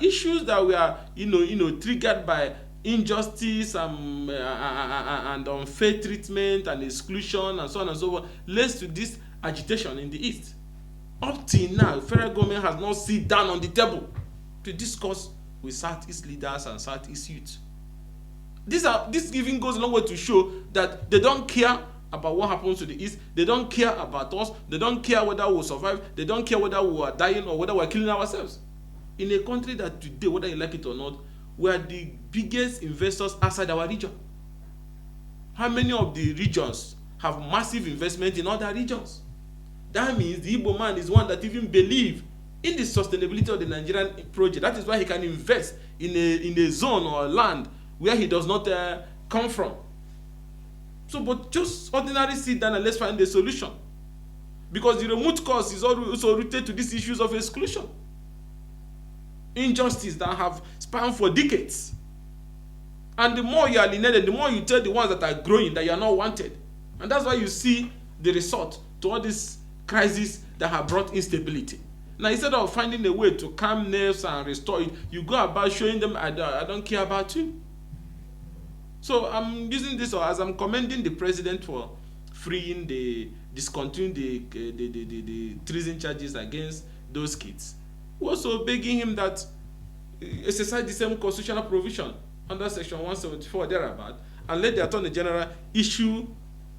Issues that were, triggered by injustice and unfair treatment and exclusion and so on and so forth, leads to this agitation in the East. Up till now, federal government has not sit down on the table to discuss with Southeast leaders and Southeast youth. This even goes a long way to show that they don't care about what happens to the East. They don't care about us. They don't care whether we'll survive. They don't care whether we are dying or whether we're killing ourselves. In a country that today, whether you like it or not, we are the biggest investors outside our region. How many of the regions have massive investment in other regions? That means the Igbo man is one that even believes in the sustainability of the Nigerian project. That is why he can invest in a zone or a land where he does not come from. So, but just ordinarily sit down and let's find a solution. Because the root cause is also rooted to these issues of exclusion. Injustice that have spanned for decades. And the more you are alienated, the more you tell the ones that are growing that you are not wanted. And that's why you see the result to all these crises that have brought instability. Now, instead of finding a way to calm nerves and restore it, you go about showing them, I don't care about you. So I'm using this as I'm commending the president for discontinuing the treason charges against those kids. We're also begging him that exercise the same constitutional provision under Section 174 thereabout, and let the Attorney General issue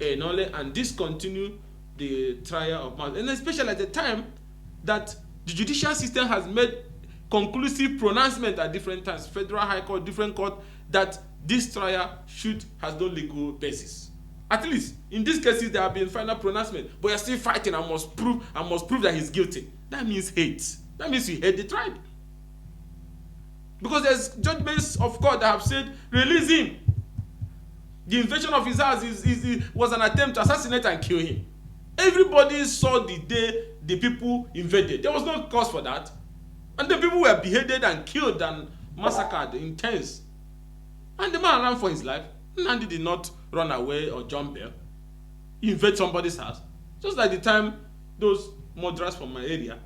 a knowledge and discontinue the trial of matters. And especially at the time that the judicial system has made conclusive pronouncement at different times, Federal High Court, different court, that this trial has no legal basis. At least in these cases there have been final pronouncement, but you're still fighting and must prove that he's guilty. That means hate. That means you hate the tribe. Because there's judgments of court that have said, release him. The invasion of his house was an attempt to assassinate and kill him. Everybody saw the day the people invaded. There was no cause for that. And the people were beheaded and killed and massacred in tens. And the man ran for his life. Nnamdi did not run away or jump bail. He invaded somebody's house. Just like the time those murderers from my area,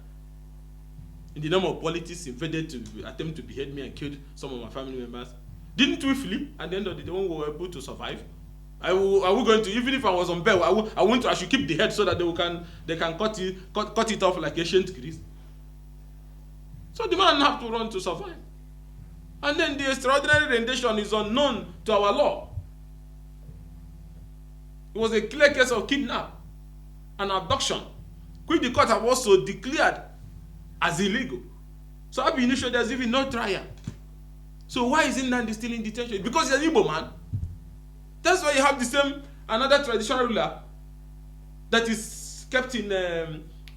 in the name of politics, invaded to attempt to behead me and killed some of my family members. Didn't we flee? At the end of the day, when we were able to survive, are we going to, even if I was on bail, I should keep the head so that they can cut it off like ancient Greece. So the man have to run to survive. And then the extraordinary rendition is unknown to our law. It was a clear case of kidnap and abduction, which the court have also declared as illegal. So ab initio there's even no trial. So why is Nnamdi still in detention? Because he's an Igbo man. That's why you have another traditional ruler that is kept in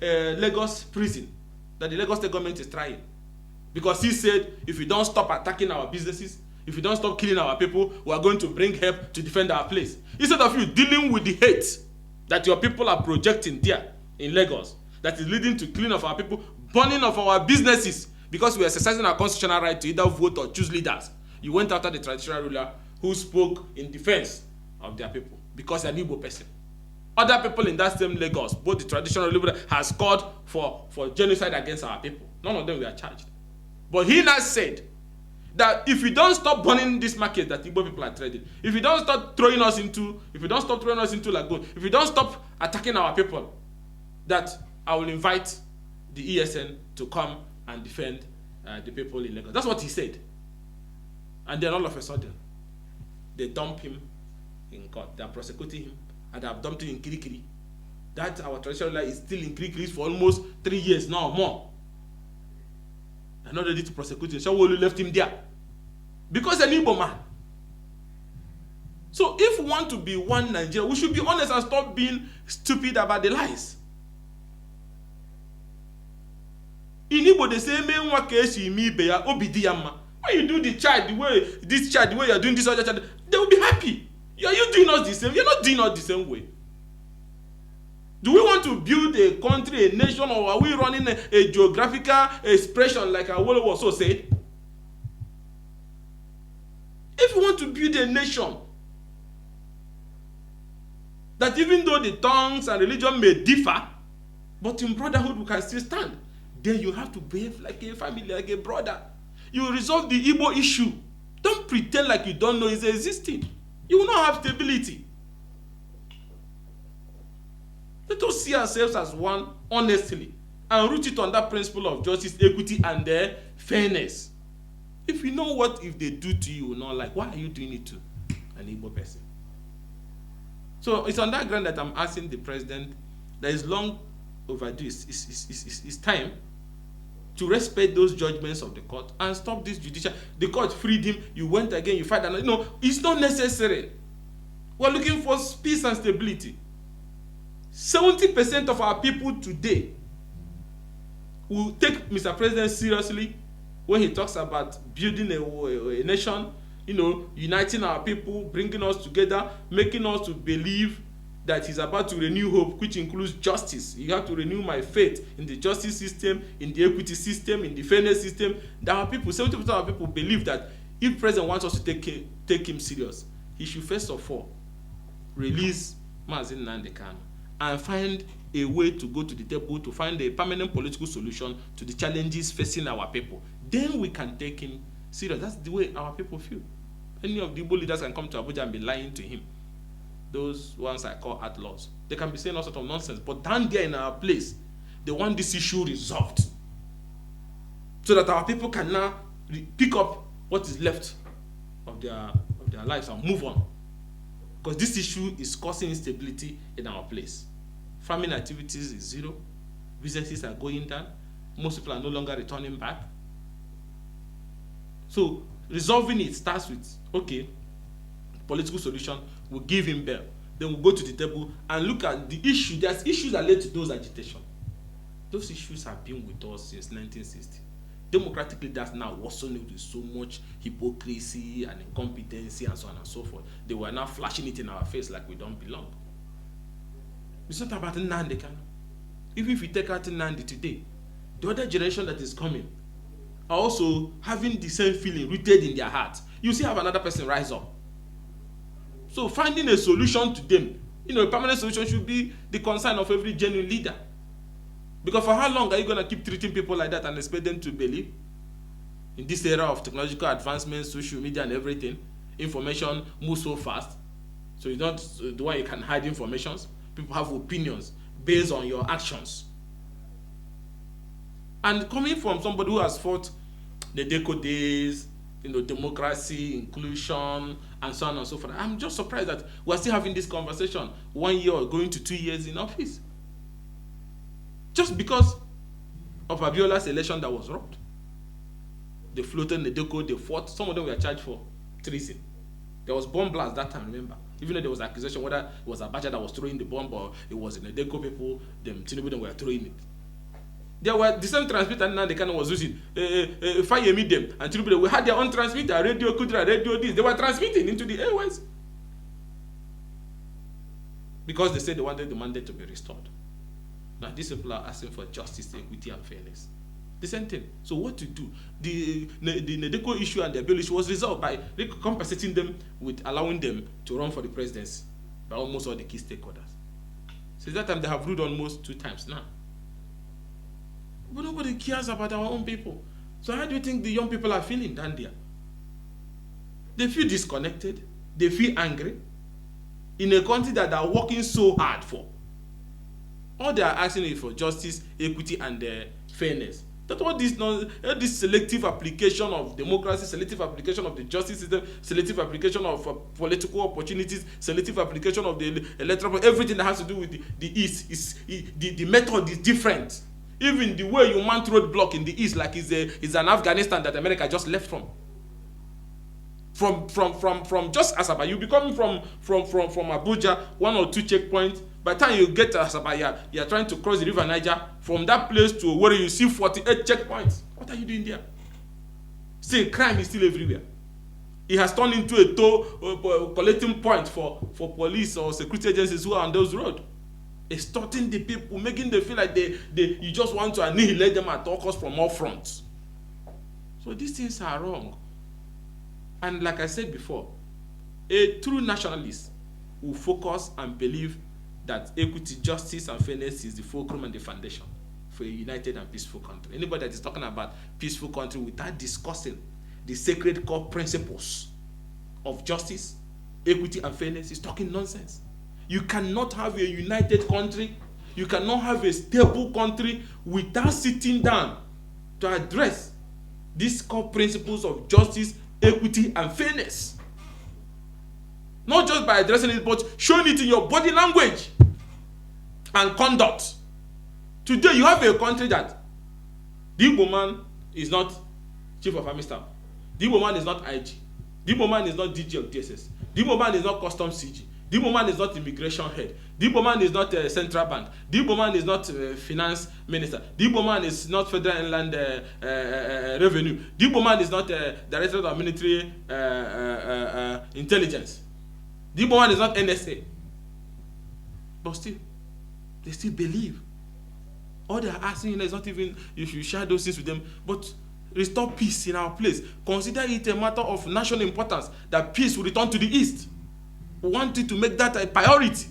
Lagos prison, that the Lagos state government is trying. Because he said, if you don't stop attacking our businesses, if you don't stop killing our people, we are going to bring help to defend our place. Instead of you dealing with the hate that your people are projecting there in Lagos, that is leading to killing of our people, burning of our businesses, because we are exercising our constitutional right to either vote or choose leaders. You went after the traditional ruler who spoke in defense of their people, because an Igbo person. Other people in that same Lagos, both the traditional ruler has called for genocide against our people. None of them were charged. But he now said that if we don't stop burning this market that Igbo people are trading, if we don't stop throwing us into lagoon, if we don't stop attacking our people, that I will invite the ESN to come and defend the people in Lagos. That's what he said. And then all of a sudden, they dump him in court. They are prosecuting him, and they have dumped him in Kirikiri. That our traditional law is still in Kirikiri for almost 3 years now or more. They're not ready to prosecute him. Shawolu left him there because an Igbo man. So if we want to be one Nigeria, we should be honest and stop being stupid about the lies. In Igbo, they say, when you do this child the way you're doing this other child, they will be happy. Are you doing us the same? You're not doing us the same way. Do we want to build a country, a nation, or are we running a geographical expression like Awolowo also said? If we want to build a nation, that even though the tongues and religion may differ, but in brotherhood we can still stand, then you have to behave like a family, like a brother. you resolve the Igbo issue. Don't pretend like you don't know it's existing. You will not have stability. Let us see ourselves as one honestly and root it on that principle of justice, equity, and fairness. If you know what if they do to you, not like, why are you doing it to an Igbo person? So it's on that ground that I'm asking the president that is long overdue. It's time to respect those judgments of the court and stop this judicial. The court freed him. You went again. You fight another. No, it's not necessary. We're looking for peace and stability. 70% of our people today will take Mr. President seriously when he talks about building a nation, uniting our people, bringing us together, making us to believe that he's about to renew hope, which includes justice. You have to renew my faith in the justice system, in the equity system, in the fairness system. That our people, 70% of our people believe that if the president wants us to take him serious, he should first of all release nnamdikanu and find a way to go to the table to find a permanent political solution to the challenges facing our people. Then we can take him serious. That's the way our people feel. Any of the Igbo leaders can come to Abuja and be lying to him. Those ones I call outlaws. They can be saying all sorts of nonsense. But down there in our place, they want this issue resolved. So that our people can now pick up what is left of their lives and move on. Because this issue is causing instability in our place. Farming activities is zero. Businesses are going down. Most people are no longer returning back. So resolving it starts with, okay, political solution, we'll give him bail. Then we'll go to the table and look at the issue. There's issues that led to those agitation. Those issues have been with us since 1960. Democratic leaders now also know with so much hypocrisy and incompetency and so on and so forth. They were now flashing it in our face like we don't belong. It's not about Nnamdikanu. Even if you take out Nnamdi today, the other generation that is coming are also having the same feeling rooted in their heart. You see, have another person rise up. So finding a solution to them, a permanent solution should be the concern of every genuine leader. Because for how long are you going to keep treating people like that and expect them to believe? In this era of technological advancements, social media and everything, information moves so fast. So you don't the way you can hide information. People have opinions based on your actions. And coming from somebody who has fought the Deco days, democracy, inclusion, and so on and so forth, I'm just surprised that we're still having this conversation 1 year or going to 2 years in office. Just because of Abiola's election that was robbed. They floated the Deco, they fought. Some of them were charged for treason. There was bomb blast that time, remember? Even though there was accusation whether it was Abacha that was throwing the bomb or it was in the Deco people, Tinubu them were throwing it. There were the same transmitter now the was using. Fire meet them and Tinubu we had their own transmitter, radio Kudra, radio this. They were transmitting into the airways. Because they said they wanted the mandate to be restored. Now these people are asking for justice, equity, and fairness. The same thing. So what to do? The Nedeko issue and the bill issue was resolved by compensating them with allowing them to run for the presidency by almost all the key stakeholders. Since that time, they have ruled almost 2 times now. But nobody cares about our own people. So how do you think the young people are feeling down there? They feel disconnected. They feel angry in a country that they are working so hard for. All they are asking is for justice, equity, and fairness. That's what this selective application of democracy, selective application of the justice system, selective application of political opportunities, selective application of the electoral, everything that has to do with the East, the method is different. Even the way you mount roadblock in the East, like is an Afghanistan that America just left from. From just Asaba, you be coming from Abuja, 1 or 2 checkpoints. By the time you get to Asaba, you are trying to cross the river Niger. From that place to where you see 48 checkpoints. What are you doing there? See, crime is still everywhere. It has turned into a toll collecting point for police or security agencies who are on those roads. Extorting the people, making them feel like you just want to annihilate them at all costs from all fronts. So these things are wrong. And like I said before, a true nationalist will focus and believe that equity, justice, and fairness is the fulcrum and the foundation for a united and peaceful country. Anybody that is talking about peaceful country without discussing the sacred core principles of justice, equity, and fairness is talking nonsense. You cannot have a united country, you cannot have a stable country without sitting down to address these core principles of justice, equity, and fairness. Not just by addressing it, but showing it in your body language and conduct. Today, you have a country that the Igbo man is not chief of army staff. The Igbo man is not IG. The Igbo man is not DG of DSS. The Igbo man is not customs CG. The Igbo man is not immigration head. The Igbo man is not central bank. The Igbo man is not finance minister. The Igbo man is not federal inland revenue. The Igbo man is not director of military intelligence. The Igbo man is not NSA. But still, they still believe. All they are asking is not even you should share those things with them, but restore peace in our place. Consider it a matter of national importance that peace will return to the East. We want you to make that a priority.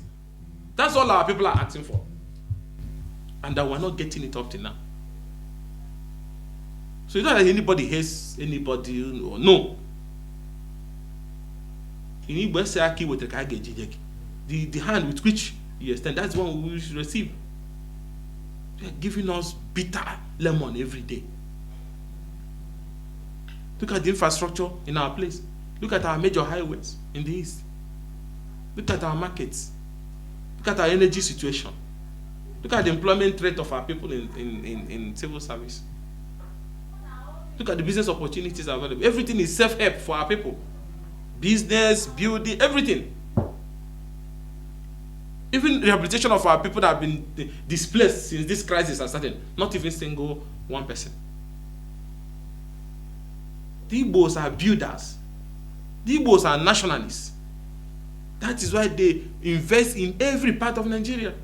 That's all our people are asking for. And that we're not getting it up to now. So it's not that anybody hates anybody or no. The hand with which you extend, that's one we should receive. They are giving us bitter lemon every day. Look at the infrastructure in our place. Look at our major highways in the East. Look at our markets. Look at our energy situation. Look at the employment rate of our people in civil service. Look at the business opportunities available. Everything is self-help for our people. Business, building, everything. Even rehabilitation of our people that have been displaced since this crisis has started. Not even single one person. The Igbos are builders. The Igbos are nationalists. That is why they invest in every part of Nigeria.